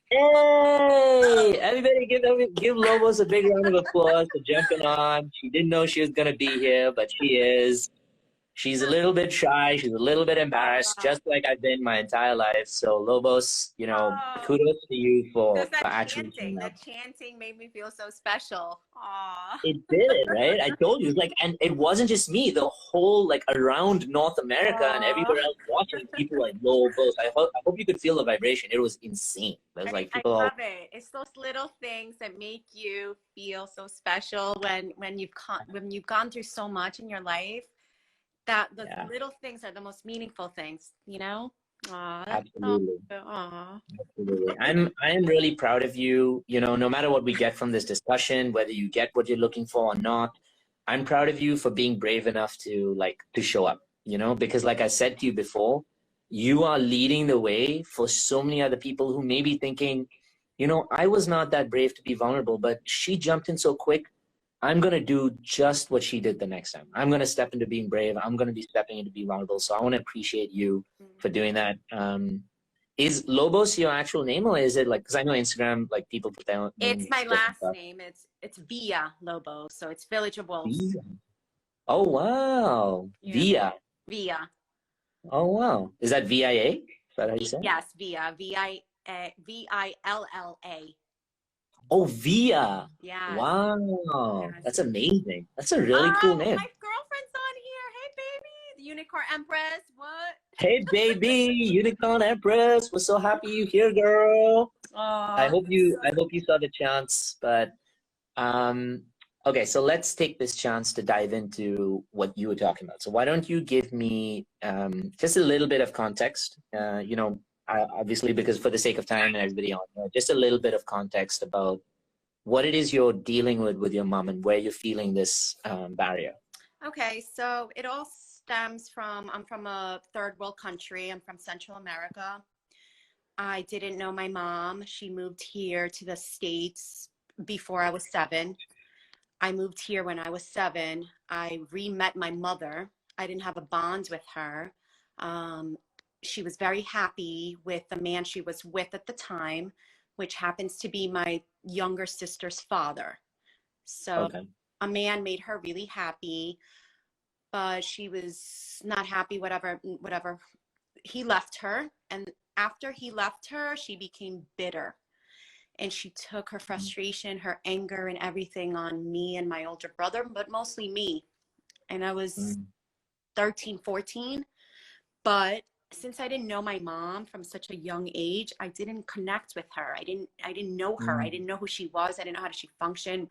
Hey, everybody give Lobos a big round of applause for jumping on. She didn't know she was gonna be here, but she is. She's a little bit shy. She's a little bit embarrassed, Oh, just like I've been my entire life. So Lobos, oh, kudos to you just for that actually chanting. showing up. That chanting made me feel so special. Aw. It did, right? I told you, like, and it wasn't just me. The whole, like, around North America and everywhere Aw. else watching, people like Lobos. I hope you could feel the vibration. It was insane. There was like I people all, love it. It's those little things that make you feel so special when you've gone through so much in your life, that the yeah, little things are the most meaningful things, you know? Aw, that's so absolutely. aw. Absolutely. I am really proud of you. No matter what we get from this discussion, whether you get what you're looking for or not, I'm proud of you for being brave enough to show up, because like I said to you before, you are leading the way for so many other people who may be thinking, I was not that brave to be vulnerable, but she jumped in so quick. I'm going to do just what she did the next time. I'm going to step into being brave. I'm going to be stepping into being vulnerable. So I want to appreciate you for doing that. Is Lobos your actual name, or is it like, because I know Instagram, like people put their It's names my different last stuff. name. It's Via Lobo, so it's Village of Wolves. Via. Oh, wow. Yeah, Via. Via. Oh, wow. Is that VIA? Is that how you say it? Yes, Via. Villa. Oh, Via. Yes. Wow. Yes. That's amazing. That's a really cool Oh, name. my girlfriend's on here. Hey, baby. The Unicorn Empress. What? Hey, baby, Unicorn Empress. We're so happy you're here, girl. I Oh, hope so you I hope you saw the chance, but um okay, so let's take this chance to dive into what you were talking about. So why don't you give me just a little bit of context, obviously because for the sake of time and everybody on here, just a little bit of context about what it is you're dealing with your mom and where you're feeling this barrier. okay. So it all stems from I'm from a third world country. I'm from Central America. I didn't know my mom. She moved here to the States before I was 7. I moved here when I was 7. I re-met my mother. I didn't have a bond with her. Um, she was very happy with the man she was with at the time, which happens to be my younger sister's father. So Okay. a man made her really happy, but she was not happy, whatever. He left her, and after he left her, she became bitter, and she took her frustration, her anger, and everything on me and my older brother, but mostly me. And I was Mm, 13, 14. But since I didn't know my mom from such a young age, I didn't connect with her. I didn't know her. I mm. didn't know who she was. I didn't know how she functioned.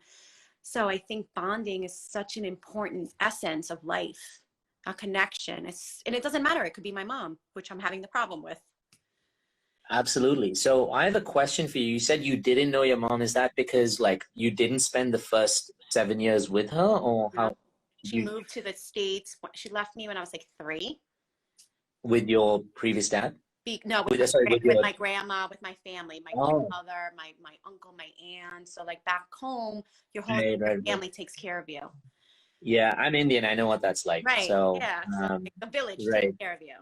So I think bonding is such an important essence of life, a connection. And it doesn't matter. It could be my mom, which I'm having the problem with. Absolutely. So I have a question for you. You said you didn't know your mom. Is that because like you didn't spend the first 7 years with her, or You know, how did she you moved to the States. She left me when I was like 3. with your previous dad? No, Sorry, with with your my grandma, with my family, my oh, grandmother, my uncle, my aunt. So like back home, your whole right, right, right. family takes care of you. Yeah, I'm Indian. I know what that's like. Right. So, Yeah. So like, the village takes right. care of you.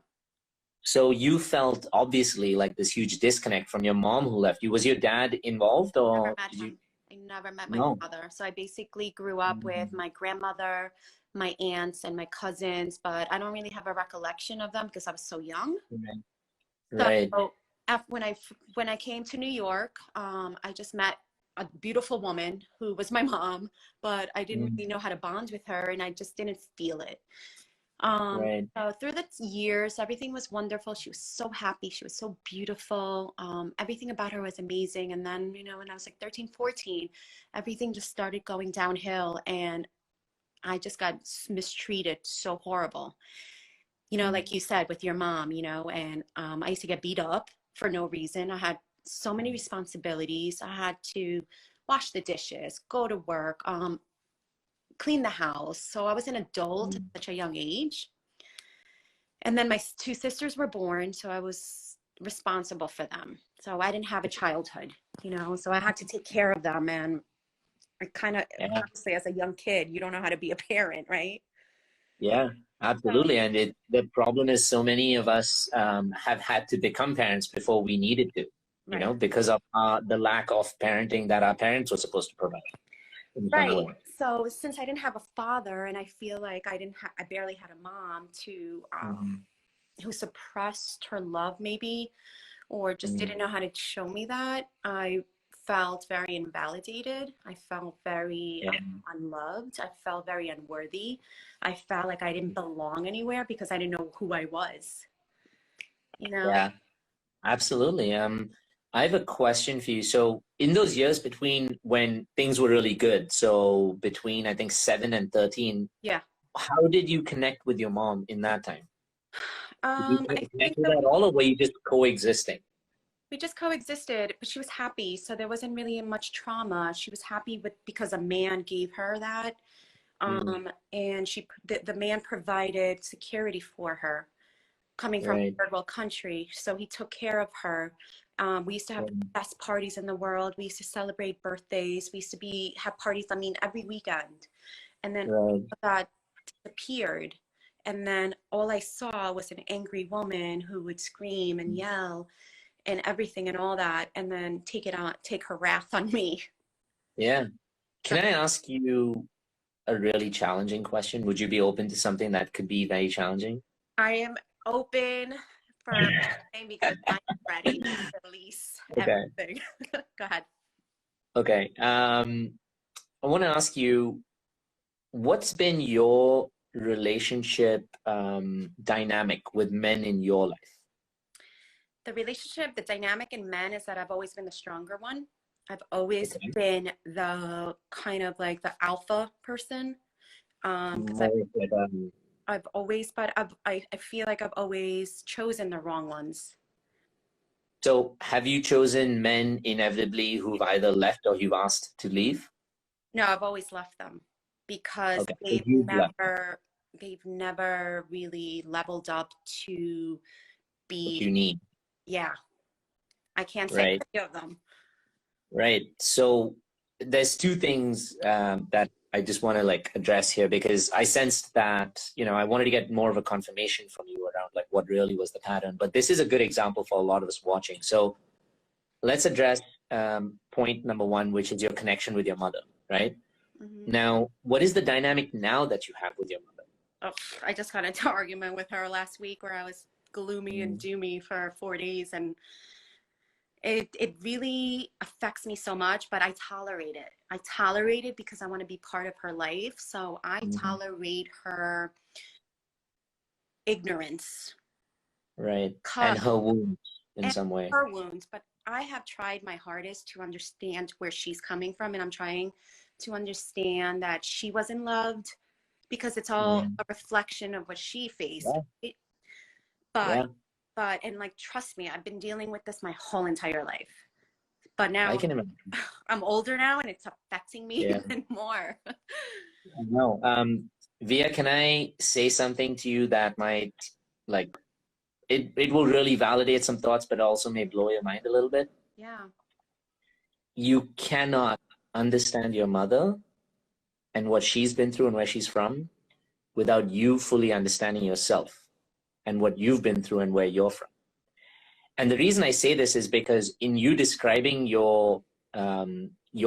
So you felt obviously like this huge disconnect from your mom who left you. Was your dad involved, Never or met did you? him. I never met my No. father. So I basically grew up with Mhm. my grandmother, my aunts, and my cousins, but I don't really have a recollection of them because I was so young. Right. Right. So when I came to New York, I just met a beautiful woman who was my mom, but I didn't Mm, really know how to bond with her, and I just didn't feel it. right. So through the years, everything was wonderful. She was so happy. She was so beautiful. Everything about her was amazing. And then, when I was like 13, 14, everything just started going downhill, and I just got mistreated so horrible. Mm, Like you said with your mom, and I used to get beat up for no reason. I had so many responsibilities. I had to wash the dishes, go to work, clean the house. So I was an adult at mm, such a young age. And then my 2 sisters were born, so I was responsible for them. So I didn't have a childhood, so I had to take care of them. And I kind of, yeah. obviously, as a young kid, you don't know how to be a parent, right? Yeah, So, absolutely. And the problem is so many of us have had to become parents before we needed to. you Right. know, because of the lack of parenting that our parents were supposed to provide in some Right. way. So since I didn't have a father, and I feel like I barely had a mom to Mhm. who suppressed her love, maybe, or just Mhm. didn't know how to show me that, I felt very invalidated. I felt very Yeah. unloved. I felt very unworthy. I felt like I didn't belong anywhere because I didn't know who I was, you know? Yeah, absolutely. I have a question for you. So in those years between when things were really good, so between I think 7 and 13, Yeah. how did you connect with your mom in that time? Did you I connect think with that her at all, or were you just coexisting? we just coexisted, but she was happy. So there wasn't really much trauma. She was happy with because a man gave her that. Mm, And the man provided security for her coming from right. a third world country. So he took care of her. We used to have the Mm, best parties in the world. We used to celebrate birthdays. We used to have parties, I mean, every weekend. And then all right. of that disappeared. And then all I saw was an angry woman who would scream and yell and everything and all that, and then take her wrath on me. Yeah. So Can I ask you a really challenging question? Would you be open to something that could be very challenging? I am open for anything because I'm ready to release Okay. everything. Go ahead. Okay. I want to ask you, what's been your relationship dynamic with men in your life? The relationship, the dynamic in men is that I've always been the stronger one. I've always Okay. been the kind of like the alpha person. Because More like, I've always, but I feel like I've always chosen the wrong ones. so have you chosen men inevitably who've either left or you've asked to leave? No, I've always left them because Okay. So you've left they've never really leveled up to what be, you need, yeah, I can't say right? any of them. Right. So there's two things that I just want to like address here because I sensed that, you know, I wanted to get more of a confirmation from you around like what really was the pattern. But this is a good example for a lot of us watching. So let's address point number one, which is your connection with your mother, right? Hmm. Now, what is the dynamic now that you have with your mother? Oh, I just got into an argument with her last week where I was gloomy and Mm, doomy for 4 days, and it really affects me so much, but I tolerate it. I tolerate it because I want to be part of her life. So I mhm. tolerate her ignorance, Right. cut, And her wounds in and some way. her wounds. But I have tried my hardest to understand where she's coming from, and I'm trying to understand that she wasn't loved because it's all Mm, a reflection of what she faced. yeah. Right? But Yeah. and like trust me, I've been dealing with this my whole entire life. But I now can imagine. I'm older now and it's affecting me Yeah. even more. No. Via, can I say something to you that might like it will really validate some thoughts, but also may blow your mind a little bit? Yeah. You cannot understand your mother and what she's been through and where she's from without you fully understanding yourself and what you've been through and where you're from. And the reason I say this is because in you describing your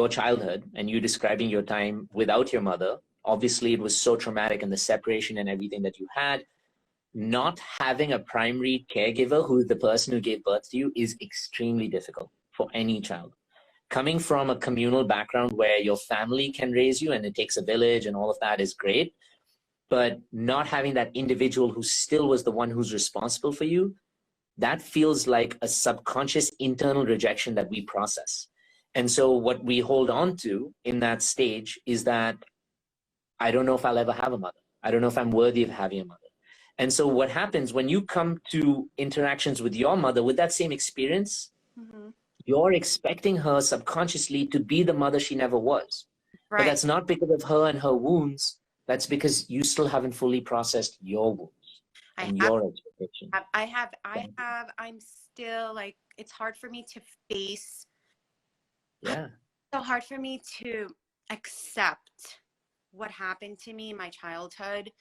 childhood and you describing your time without your mother, obviously it was so traumatic and the separation and everything that you had. Not having a primary caregiver who is the person who gave birth to you is extremely difficult for any child. Coming from a communal background where your family can raise you and it takes a village and all of that is great, but not having that individual who still was the one who's responsible for you, that feels like a subconscious internal rejection that we process. And so what we hold on to in that stage is that I don't know if I'll ever have a mother. I don't know if I'm worthy of having a mother. And so what happens when you come to interactions with your mother with that same experience, Hmm. you're expecting her subconsciously to be the mother she never was. But Right. that's not because of her and her wounds. That's because you still haven't fully processed your wounds I and have, your expectations. I'm still like, it's hard for me to face, Yeah. so hard for me to accept what happened to me in my childhood.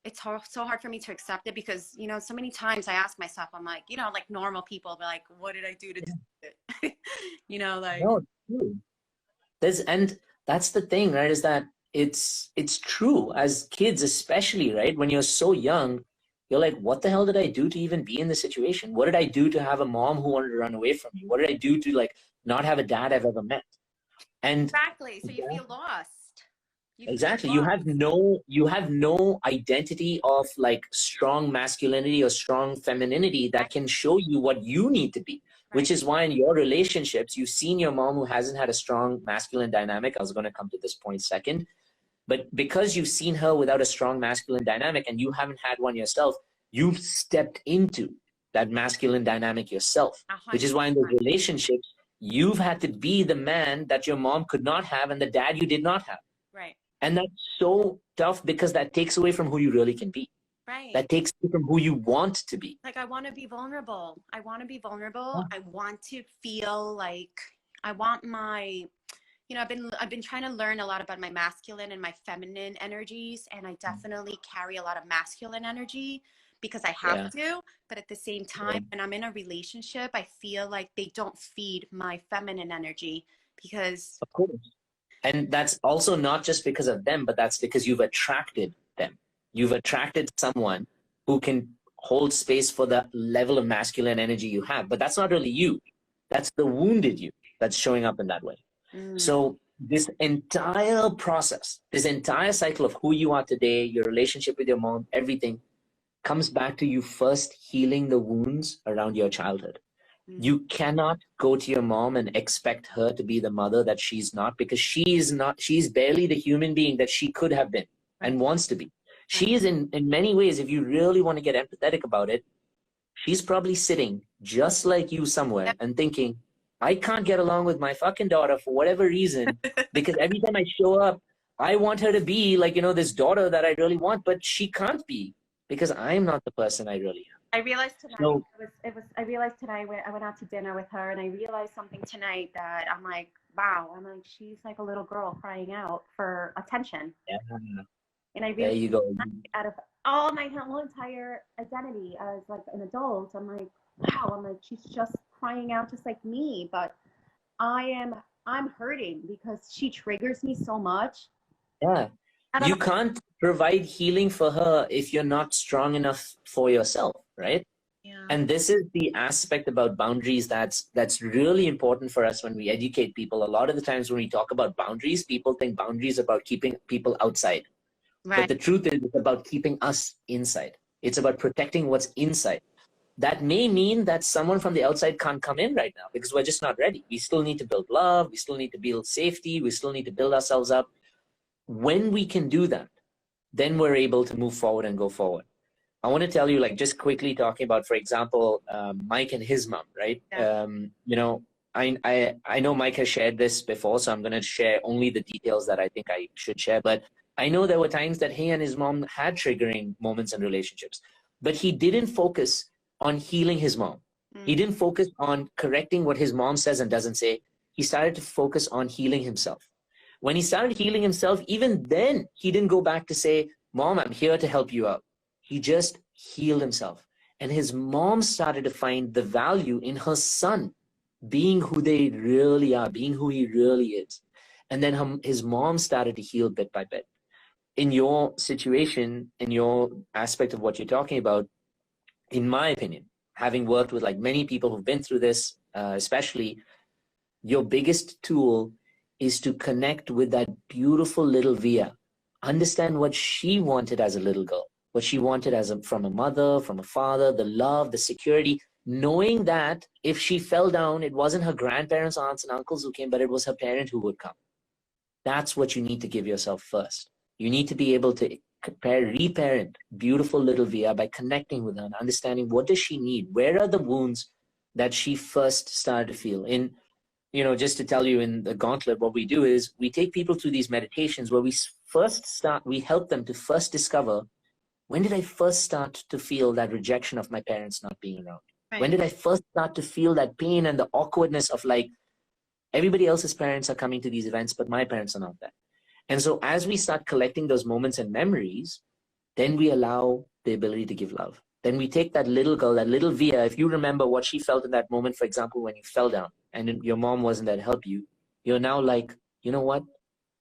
It's so hard for me to accept it because, so many times I ask myself, I'm like, like normal people, be like, what did I do to deserve it? You know, like, No, it's true. And that's the thing, right? Is that it's true as kids, especially, right? When you're so young, you're like, what the hell did I do to even be in this situation? What did I do to have a mom who wanted to run away from me? What did I do to like not have a dad I've ever met? And exactly. So you feel lost. You feel exactly. lost. You have no identity of like strong masculinity or strong femininity that Right. can show you what you need to be. Which Right. is why in your relationships, you've seen your mom who hasn't had a strong masculine dynamic. I was going to come to this point second. But because you've seen her without a strong masculine dynamic and you haven't had one yourself, you've stepped into that masculine dynamic yourself, which is why in those 100%. relationships, you've had to be the man that your mom could not have and the dad you did not have. Right. And that's so tough because that takes away from who you really can be. Right. That takes away from who you want to be. Like, I want to be vulnerable. I want to be vulnerable. I want to feel like I want my, you know, I've been trying to learn a lot about my masculine and my feminine energies, and I definitely carry a lot of masculine energy because I have to. But at the same time, when I'm in a relationship, I feel like they don't feed my feminine energy because. Of course. And that's also not just because of them, but that's because you've attracted them. You've attracted someone who can hold space for the level of masculine energy you have. But that's not really you. That's the wounded you that's showing up in that way. So this entire process, this entire cycle of who you are today, your relationship with your mom, everything comes back to you first healing the wounds around your childhood. You cannot go to your mom and expect her to be the mother that she's not, because she is not, she's barely the human being that she could have been and wants to be. She is in many ways, if you really want to get empathetic about it, she's probably sitting just like you somewhere and thinking, I can't get along with my fucking daughter for whatever reason, because every time I show up, I want her to be like, you know, this daughter that I really want, but she can't be because I'm not the person I really am. I realized tonight, So, I realized tonight when I went out to dinner with her, and I realized something tonight that I'm like, wow, I'm like, she's like a little girl crying out for attention. yeah, And I there realized you go. out of all my whole entire identity as like an adult, I'm like, wow, I'm like, she's just crying out just like me, but I'm hurting because she triggers me so much. Yeah. You can't provide healing for her if you're not strong enough for yourself, right? Yeah. And this is the aspect about boundaries that's really important for us when we educate people. A lot of the times when we talk about boundaries, people think boundaries about keeping people outside. Right. But the truth is it's about keeping us inside. It's about protecting what's inside. That may mean that someone from the outside can't come in right now because we're just not ready. We still need to build love. We still need to build safety. We still need to build ourselves up. When we can do that, then we're able to move forward and go forward. I want to tell you, like, just quickly talking about, for example, Mike and his mom, right? Yeah. You know, I know Mike has shared this before, so I'm going to share only the details that I think I should share. But I know there were times that he and his mom had triggering moments in relationships, but he didn't focus on healing his mom. He didn't focus on correcting what his mom says and doesn't say. He started to focus on healing himself. When he started healing himself, even then, he didn't go back to say, Mom, I'm here to help you out. He just healed himself. And his mom started to find the value in her son being who they really are, being who he really is. And then his mom started to heal bit by bit. In your situation, in your aspect of what you're talking about, in my opinion, having worked with like many people who've been through this, especially, your biggest tool is to connect with that beautiful little Via. Understand what she wanted as a little girl, what she wanted from a mother, from a father, the love, the security, knowing that if she fell down, it wasn't her grandparents, aunts, and uncles who came, but it was her parent who would come. That's what you need to give yourself first. You need to be able to reparent beautiful little Via by connecting with her and understanding what does she need? Where are the wounds that she first started to feel? You know, just to tell you, in the Gauntlet, what we do is we take people through these meditations where we help them to first discover, when did I first start to feel that rejection of my parents not being around? Right. When did I first start to feel that pain and the awkwardness of like, everybody else's parents are coming to these events, but my parents are not there. And so as we start collecting those moments and memories, then we allow the ability to give love. Then we take that little girl, that little Via, if you remember what she felt in that moment, for example, when you fell down and your mom wasn't there to help you, you're now like, you know what?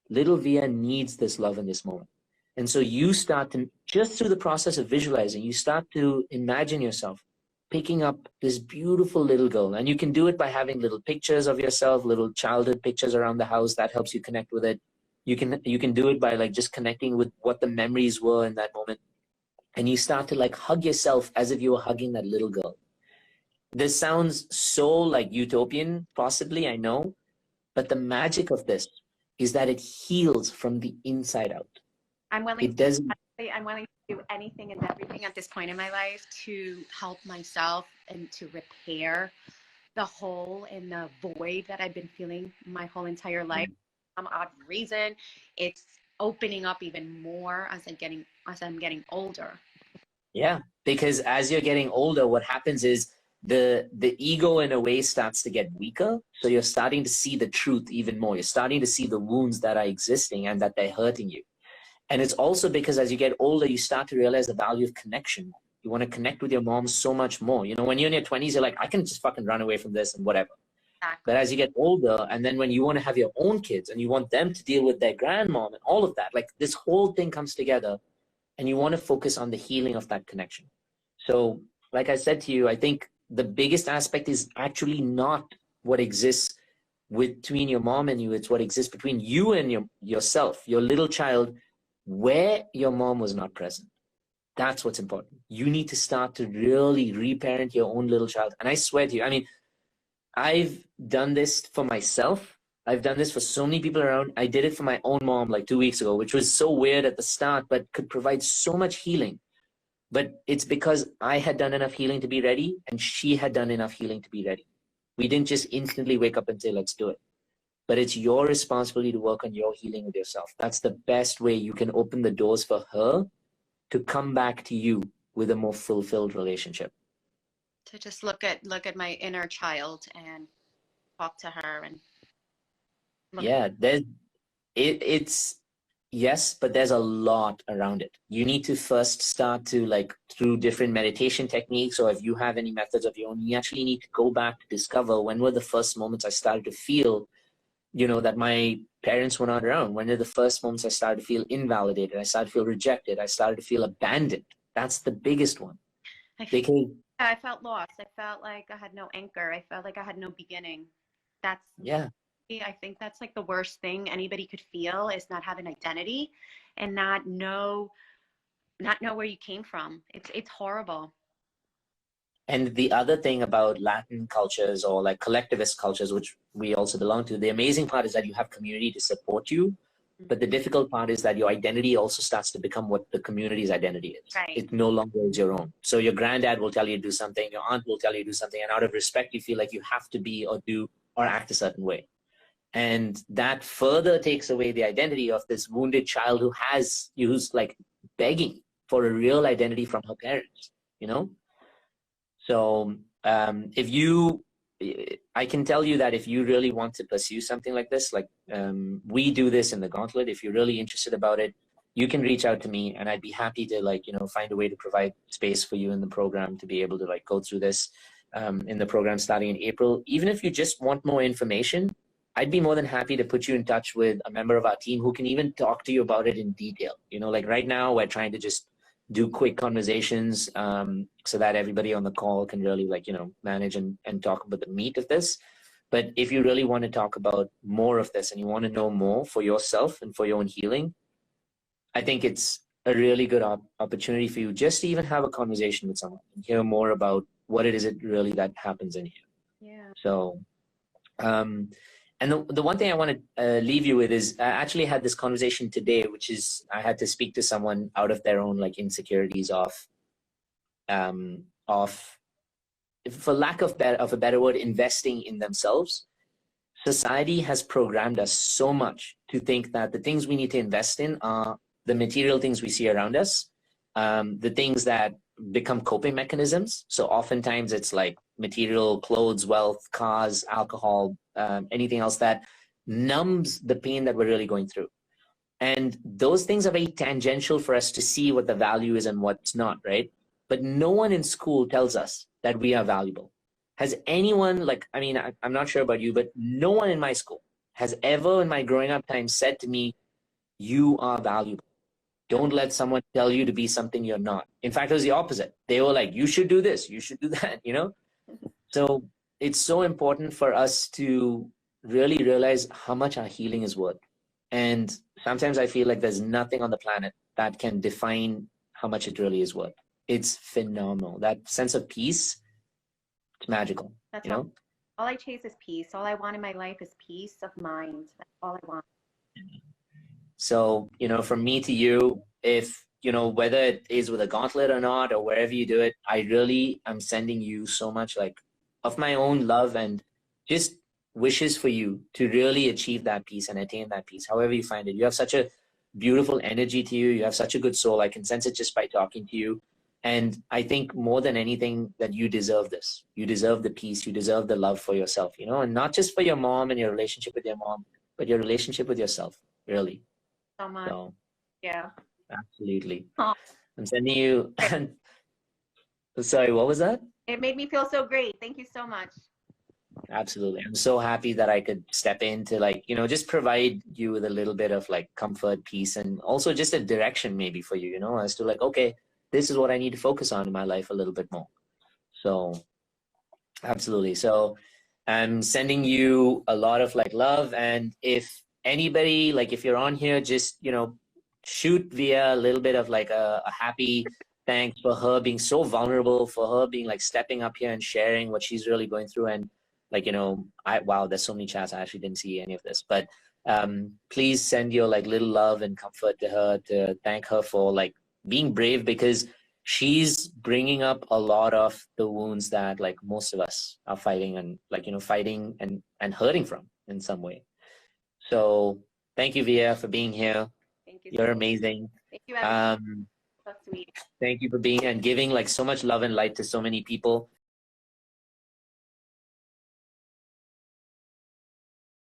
Little Via needs this love in this moment. And so you start to, just through the process of visualizing, you start to imagine yourself picking up this beautiful little girl. And you can do it by having little pictures of yourself, little childhood pictures around the house that helps you connect with it. You can do it by like just connecting with what the memories were in that moment. And you start to like hug yourself as if you were hugging that little girl. This sounds so like utopian, possibly, I know, but the magic of this is that it heals from the inside out. I'm willing. It doesn't. I'm willing to do anything and everything at this point in my life to help myself and to repair the hole and the void that I've been feeling my whole entire life. For some odd reason, it's opening up even more as I'm getting older. Yeah, because as you're getting older, what happens is the ego in a way starts to get weaker. So you're starting to see the truth even more. You're starting to see the wounds that are existing and that they're hurting you. And it's also because as you get older, you start to realize the value of connection. You want to connect with your mom so much more. You know, when you're in your 20s, you're like, I can just fucking run away from this and whatever. Exactly. But as you get older, and then when you want to have your own kids and you want them to deal with their grandmom and all of that, like this whole thing comes together and you want to focus on the healing of that connection. So like I said to you, I think the biggest aspect is actually not what exists between your mom and you. It's what exists between you and yourself, your little child, where your mom was not present. That's what's important. You need to start to really reparent your own little child. And I swear to you, I mean, I've done this for myself. I've done this for so many people around. I did it for my own mom like 2 weeks ago, which was so weird at the start, but could provide so much healing. But it's because I had done enough healing to be ready, and she had done enough healing to be ready. We didn't just instantly wake up and say, let's do it. But it's your responsibility to work on your healing with yourself. That's the best way you can open the doors for her to come back to you with a more fulfilled relationship. To just look at my inner child and talk to her and yeah, it's yes, but there's a lot around it. You need to first start to, like, through different meditation techniques, or if you have any methods of your own, you actually need to go back to discover when were the first moments I started to feel, you know, that my parents were not around. When are the first moments I started to feel invalidated? I started to feel rejected. I started to feel abandoned. That's the biggest one. Because I felt lost. I felt like I had no anchor. I felt like I had no beginning. That's, yeah. I think that's like the worst thing anybody could feel, is not have an identity and not know where you came from. It's horrible. And the other thing about Latin cultures, or like collectivist cultures, which we also belong to, the amazing part is that you have community to support you. But the difficult part is that your identity also starts to become what the community's identity is. Right. It no longer is your own. So your granddad will tell you to do something, your aunt will tell you to do something, and out of respect, you feel like you have to be or do or act a certain way. And that further takes away the identity of this wounded child who's like begging for a real identity from her parents, you know? So I can tell you that if you really want to pursue something like this, like we do this in the Gauntlet, if you're really interested about it, you can reach out to me and I'd be happy to, like, you know, find a way to provide space for you in the program to be able to like go through this in the program starting in April. Even if you just want more information, I'd be more than happy to put you in touch with a member of our team who can even talk to you about it in detail. You know, like right now we're trying to just do quick conversations so that everybody on the call can really, like, you know, manage and talk about the meat of this. But if you really want to talk about more of this and you want to know more for yourself and for your own healing, I think it's a really good opportunity for you just to even have a conversation with someone and hear more about what it is really that happens in here. Yeah. So, and the one thing I want to leave you with is I actually had this conversation today, which is I had to speak to someone out of their own like insecurities of for lack of a better word, investing in themselves. Society has programmed us so much to think that the things we need to invest in are the material things we see around us, the things that become coping mechanisms. So oftentimes it's like material, clothes, wealth, cars, alcohol, anything else that numbs the pain that we're really going through. And those things are very tangential for us to see what the value is and what's not, right? But no one in school tells us that we are valuable. Has anyone, like, I mean, I'm not sure about you, but no one in my school has ever in my growing up time said to me, you are valuable. Don't let someone tell you to be something you're not. In fact, it was the opposite. They were like, you should do this, you should do that, you know? So it's so important for us to really realize how much our healing is worth. And sometimes I feel like there's nothing on the planet that can define how much it really is worth. It's phenomenal. That sense of peace, it's magical, That's you know? all I chase is peace. All I want in my life is peace of mind. That's all I want. So, you know, from me to you, if, you know, whether it is with a gauntlet or not, or wherever you do it, I really am sending you so much like of my own love and just wishes for you to really achieve that peace and attain that peace, however you find it. You have such a beautiful energy to you. You have such a good soul. I can sense it just by talking to you. And I think more than anything that you deserve this. You deserve the peace. You deserve the love for yourself, you know, and not just for your mom and your relationship with your mom, but your relationship with yourself, really. So much. So, Yeah. absolutely. Oh. I'm sending you. Sorry, what was that? It made me feel so great. Thank you so much. Absolutely. I'm so happy that I could step in to, like, you know, just provide you with a little bit of like comfort, peace, and also just a direction maybe for you, you know, as to like, okay, this is what I need to focus on in my life a little bit more. So, absolutely. So, I'm sending you a lot of like love. And if anybody, like, if you're on here, just, you know, shoot via a little bit of like a happy thanks for her being so vulnerable, for her being like stepping up here and sharing what she's really going through. And like, you know, wow, there's so many chats. I actually didn't see any of this, but please send your like little love and comfort to her, to thank her for like being brave, because she's bringing up a lot of the wounds that like most of us are fighting, and like, you know, fighting and hurting from in some way. So thank you, Via, for being here. Thank you. You're amazing. Thank you, everyone. So sweet. Thank you for being here and giving like so much love and light to so many people.